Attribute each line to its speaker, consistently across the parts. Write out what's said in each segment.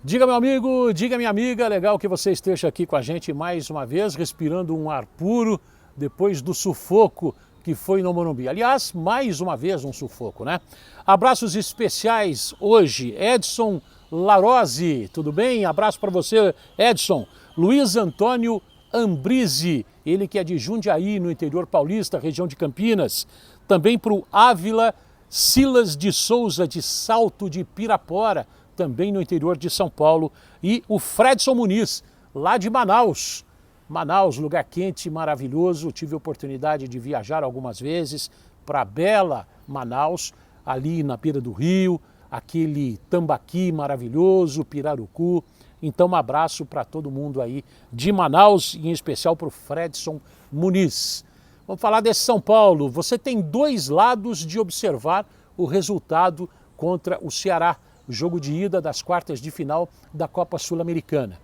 Speaker 1: Diga, meu amigo, diga, minha amiga, legal que você esteja aqui com a gente mais uma vez, respirando um ar puro depois do sufoco que foi no Morumbi. Aliás, mais uma vez um sufoco, né? Abraços especiais hoje, Edson Larose, tudo bem? Abraço para você, Edson. Luiz Antônio Ambrise, ele que é de Jundiaí, no interior paulista, região de Campinas. Também para o Ávila Silas de Souza, de Salto de Pirapora, também no interior de São Paulo, e o Fredson Muniz, lá de Manaus. Manaus, lugar quente, maravilhoso. Tive a oportunidade de viajar algumas vezes para bela Manaus, ali na beira do rio, aquele Tambaqui maravilhoso, Pirarucu. Então, um abraço para todo mundo aí de Manaus, em especial para o Fredson Muniz. Vamos falar desse São Paulo. Você tem dois lados de observar o resultado contra o Ceará, o jogo de ida das quartas de final da Copa Sul-Americana.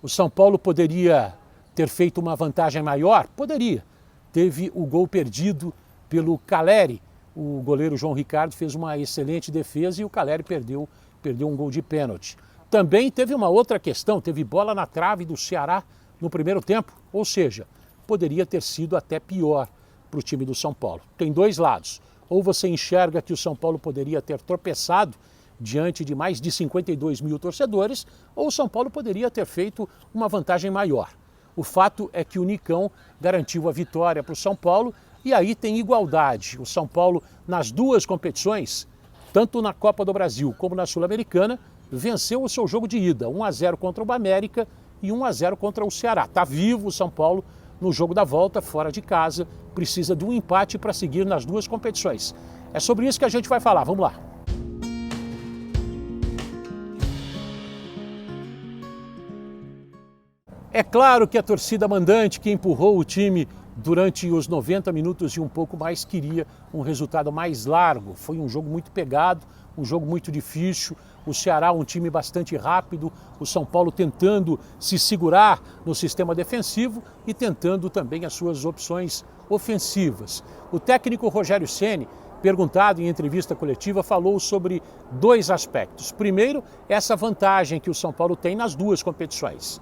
Speaker 1: O São Paulo poderia ter feito uma vantagem maior? Poderia. Teve o gol perdido pelo Caleri. O goleiro João Ricardo fez uma excelente defesa e o Caleri perdeu um gol de pênalti. Também teve uma outra questão, teve bola na trave do Ceará no primeiro tempo, ou seja, poderia ter sido até pior para o time do São Paulo. Tem dois lados. Ou você enxerga que o São Paulo poderia ter tropeçado diante de mais de 52 mil torcedores, ou o São Paulo poderia ter feito uma vantagem maior. O fato é que o Nicão garantiu a vitória para o São Paulo e aí tem igualdade. O São Paulo, nas duas competições, tanto na Copa do Brasil como na Sul-Americana, venceu o seu jogo de ida, 1-0 contra o América e 1-0 contra o Ceará. Está vivo o São Paulo no jogo da volta, fora de casa, precisa de um empate para seguir nas duas competições. É sobre isso que a gente vai falar, vamos lá. É claro que a torcida mandante que empurrou o time durante os 90 minutos e um pouco mais queria um resultado mais largo. Foi um jogo muito pegado, um jogo muito difícil. O Ceará um time bastante rápido, o São Paulo tentando se segurar no sistema defensivo e tentando também as suas opções ofensivas. O técnico Rogério Ceni, perguntado em entrevista coletiva, falou sobre dois aspectos. Primeiro, essa vantagem que o São Paulo tem nas duas competições.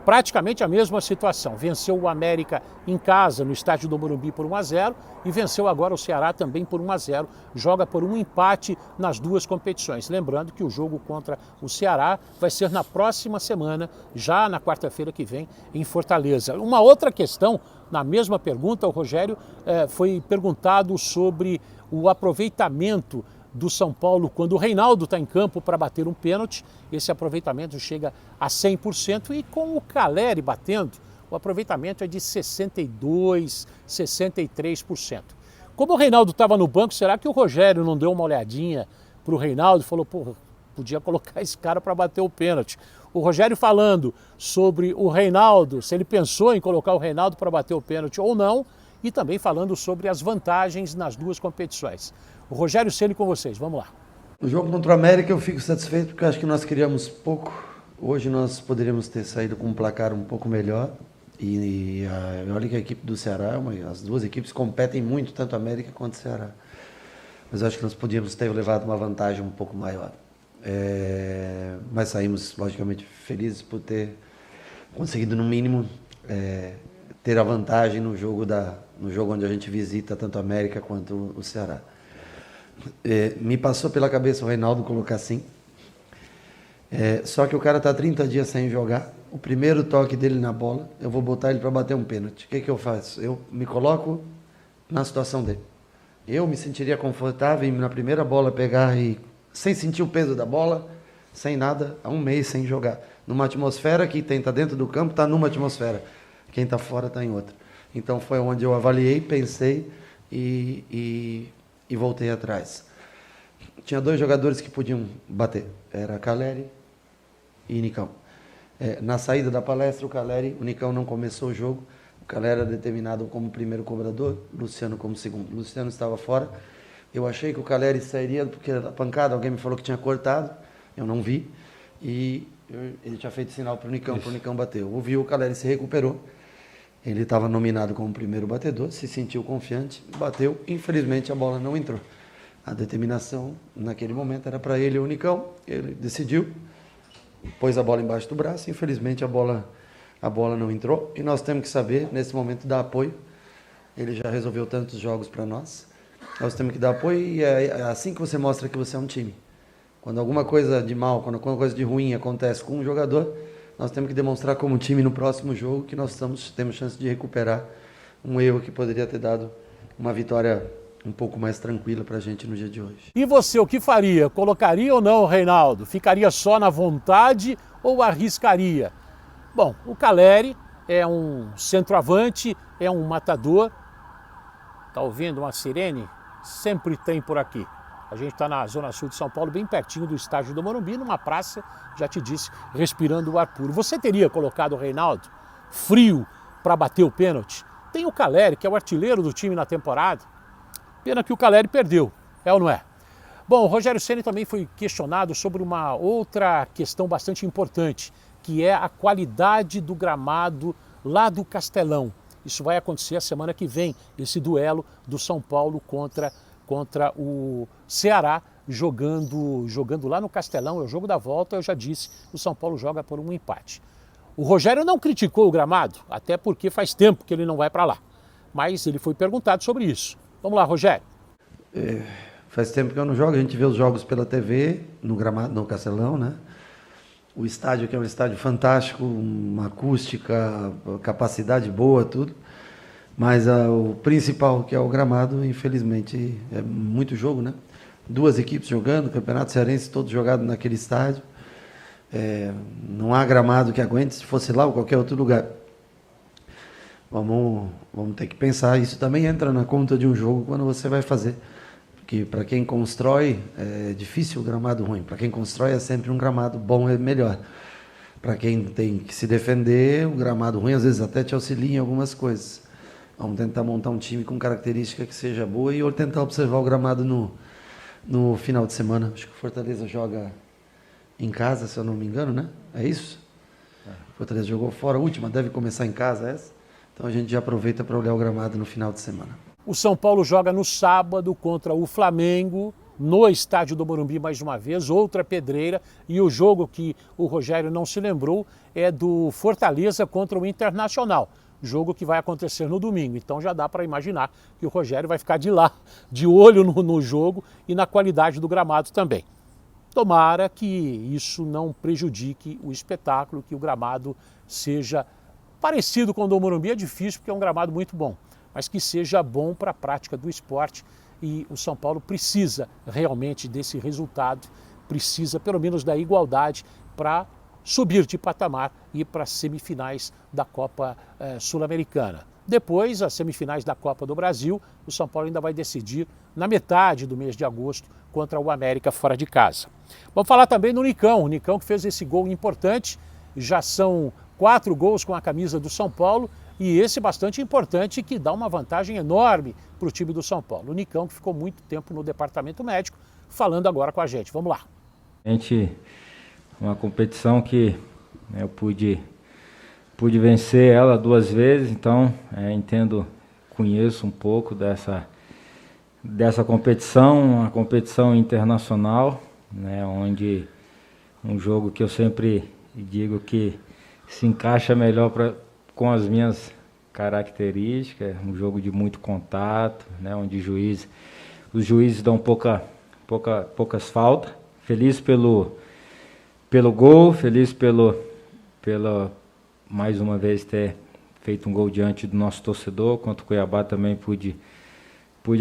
Speaker 1: Praticamente a mesma situação. Venceu o América em casa, no estádio do Morumbi, por 1-0 e venceu agora o Ceará também por 1-0. Joga por um empate nas duas competições. Lembrando que o jogo contra o Ceará vai ser na próxima semana, já na quarta-feira que vem, em Fortaleza. Uma outra questão, na mesma pergunta, o Rogério foi perguntado sobre o aproveitamento do São Paulo quando o Reinaldo está em campo para bater um pênalti. Esse aproveitamento chega a 100% e com o Caleri batendo, o aproveitamento é de 62%, 63%. Como o Reinaldo estava no banco, será que o Rogério não deu uma olhadinha para o Reinaldo e falou, pô, podia colocar esse cara para bater o pênalti? O Rogério falando sobre o Reinaldo, se ele pensou em colocar o Reinaldo para bater o pênalti ou não, e também falando sobre as vantagens nas duas competições. O Rogério Ceni com vocês, vamos lá.
Speaker 2: No jogo contra o América eu fico satisfeito porque eu acho que nós criamos pouco. Hoje nós poderíamos ter saído com um placar um pouco melhor. Olha que a equipe do Ceará, as duas equipes competem muito, tanto a América quanto o Ceará. Mas eu acho que nós podíamos ter levado uma vantagem um pouco maior. Mas saímos, logicamente, felizes por ter conseguido, no mínimo, ter a vantagem no jogo onde a gente visita tanto a América quanto o Ceará. Me passou pela cabeça o Reinaldo colocar assim. Só que o cara está 30 dias sem jogar. O primeiro toque dele na bola, eu vou botar ele para bater um pênalti. O que eu faço? Eu me coloco na situação dele. Eu me sentiria confortável em na primeira bola pegar e sem sentir o peso da bola, sem nada, há um mês sem jogar. Numa atmosfera que quem está dentro do campo está numa atmosfera, quem está fora está em outra. Então foi onde eu avaliei, pensei e voltei atrás. Tinha dois jogadores que podiam bater, era Caleri e Nicão. Na saída da palestra, o Nicão não começou o jogo, o Caleri era determinado como primeiro cobrador, Luciano como segundo. O Luciano estava fora, eu achei que o Caleri sairia porque a pancada, alguém me falou que tinha cortado, eu não vi, e ele tinha feito sinal para o Nicão bater. Eu ouvi, o Caleri se recuperou. Ele estava nominado como primeiro batedor, se sentiu confiante, bateu. Infelizmente, a bola não entrou. A determinação, naquele momento, era para ele o Nicão. Ele decidiu pôs a bola embaixo do braço, infelizmente a bola não entrou, e nós temos que saber, nesse momento, dar apoio. Ele já resolveu tantos jogos para nós. Nós temos que dar apoio e é assim que você mostra que você é um time. Quando alguma coisa de mal, quando alguma coisa de ruim acontece com um jogador, nós temos que demonstrar como time no próximo jogo que nós temos chance de recuperar um erro que poderia ter dado uma vitória um pouco mais tranquila para a gente no dia de hoje.
Speaker 1: E você, o que faria? Colocaria ou não o Reinaldo? Ficaria só na vontade ou arriscaria? Bom, o Calleri é um centroavante, é um matador. Tá ouvindo uma sirene? Sempre tem por aqui. A gente está na zona sul de São Paulo, bem pertinho do estádio do Morumbi, numa praça, já te disse, respirando o ar puro. Você teria colocado o Reinaldo frio para bater o pênalti? Tem o Calleri, que é o artilheiro do time na temporada. Pena que o Calleri perdeu, é ou não é? Bom, o Rogério Ceni também foi questionado sobre uma outra questão bastante importante, que é a qualidade do gramado lá do Castelão. Isso vai acontecer a semana que vem, esse duelo do São Paulo contra o Ceará, jogando lá no Castelão. É o jogo da volta, eu já disse, o São Paulo joga por um empate. O Rogério não criticou o gramado, até porque faz tempo que ele não vai para lá. Mas ele foi perguntado sobre isso. Vamos lá, Rogério.
Speaker 2: Faz tempo que eu não jogo, a gente vê os jogos pela TV, no gramado, no Castelão, né? O estádio, que é um estádio fantástico, uma acústica, capacidade boa, tudo. Mas o principal, que é o gramado, infelizmente, é muito jogo, né? 2 equipes jogando, Campeonato Cearense todo jogado naquele estádio. Não há gramado que aguente, se fosse lá ou qualquer outro lugar. Vamos ter que pensar, isso também entra na conta de um jogo quando você vai fazer. Porque para quem constrói, é difícil o gramado ruim. Para quem constrói, é sempre um gramado bom, é melhor. Para quem tem que se defender, o gramado ruim às vezes até te auxilia em algumas coisas. Vamos tentar montar um time com característica que seja boa e tentar observar o gramado no final de semana. Acho que o Fortaleza joga em casa, se eu não me engano, né? É isso? O Fortaleza jogou fora, a última deve começar em casa essa. Então a gente já aproveita para olhar o gramado no final de semana.
Speaker 1: O São Paulo joga no sábado contra o Flamengo, no estádio do Morumbi mais uma vez, outra pedreira. E o jogo que o Rogério não se lembrou é do Fortaleza contra o Internacional. Jogo que vai acontecer no domingo. Então já dá para imaginar que o Rogério vai ficar de lá, de olho no jogo e na qualidade do gramado também. Tomara que isso não prejudique o espetáculo, que o gramado seja parecido com o do Morumbi. É difícil porque é um gramado muito bom, mas que seja bom para a prática do esporte. E o São Paulo precisa realmente desse resultado, precisa pelo menos da igualdade para subir de patamar e ir para as semifinais da Copa Sul-Americana. Depois, as semifinais da Copa do Brasil, o São Paulo ainda vai decidir na metade do mês de agosto contra o América fora de casa. Vamos falar também do Nicão, o Nicão que fez esse gol importante. Já são 4 gols com a camisa do São Paulo e esse bastante importante que dá uma vantagem enorme para o time do São Paulo. O Nicão que ficou muito tempo no departamento médico, falando agora com a gente. Vamos lá.
Speaker 3: Uma competição que eu pude vencer ela 2 vezes, então conheço um pouco dessa competição, uma competição internacional, né, onde um jogo que eu sempre digo que se encaixa melhor com as minhas características, um jogo de muito contato, né, onde os juízes dão poucas faltas. Feliz pelo gol, feliz pela mais uma vez ter feito um gol diante do nosso torcedor. Contra o Cuiabá também pude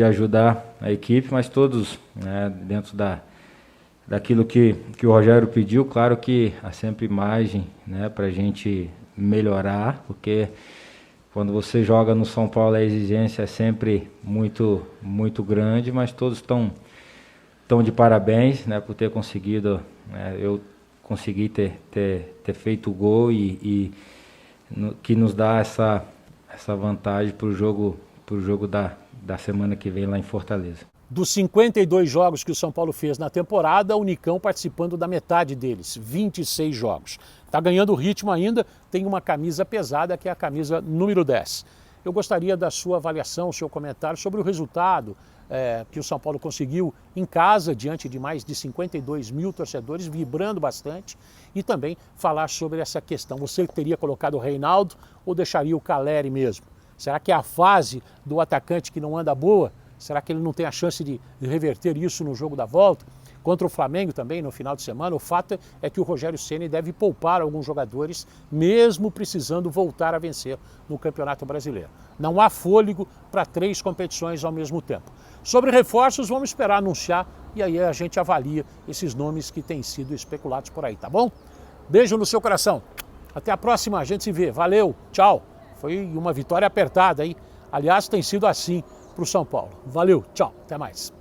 Speaker 3: ajudar a equipe, mas todos, né, dentro daquilo que o Rogério pediu. Claro que há sempre margem, né, para a gente melhorar, porque quando você joga no São Paulo a exigência é sempre muito, muito grande, mas todos estão de parabéns, né, por ter conseguido, né, eu consegui ter feito o gol que nos dá essa vantagem para o jogo da semana que vem lá em Fortaleza.
Speaker 1: Dos 52 jogos que o São Paulo fez na temporada, o Nicão participando da metade deles, 26 jogos. Está ganhando ritmo ainda, tem uma camisa pesada que é a camisa número 10. eu gostaria da sua avaliação, seu comentário sobre o resultado que o São Paulo conseguiu em casa, diante de mais de 52 mil torcedores, vibrando bastante, e também falar sobre essa questão. Você teria colocado o Reinaldo ou deixaria o Calleri mesmo? Será que é a fase do atacante que não anda boa? Será que ele não tem a chance de reverter isso no jogo da volta? Contra o Flamengo também, no final de semana, o fato é que o Rogério Ceni deve poupar alguns jogadores, mesmo precisando voltar a vencer no Campeonato Brasileiro. Não há fôlego para 3 competições ao mesmo tempo. Sobre reforços, vamos esperar anunciar e aí a gente avalia esses nomes que têm sido especulados por aí, tá bom? Beijo no seu coração. Até a próxima, a gente se vê. Valeu, tchau. Foi uma vitória apertada, hein? Aliás, tem sido assim para o São Paulo. Valeu, tchau, até mais.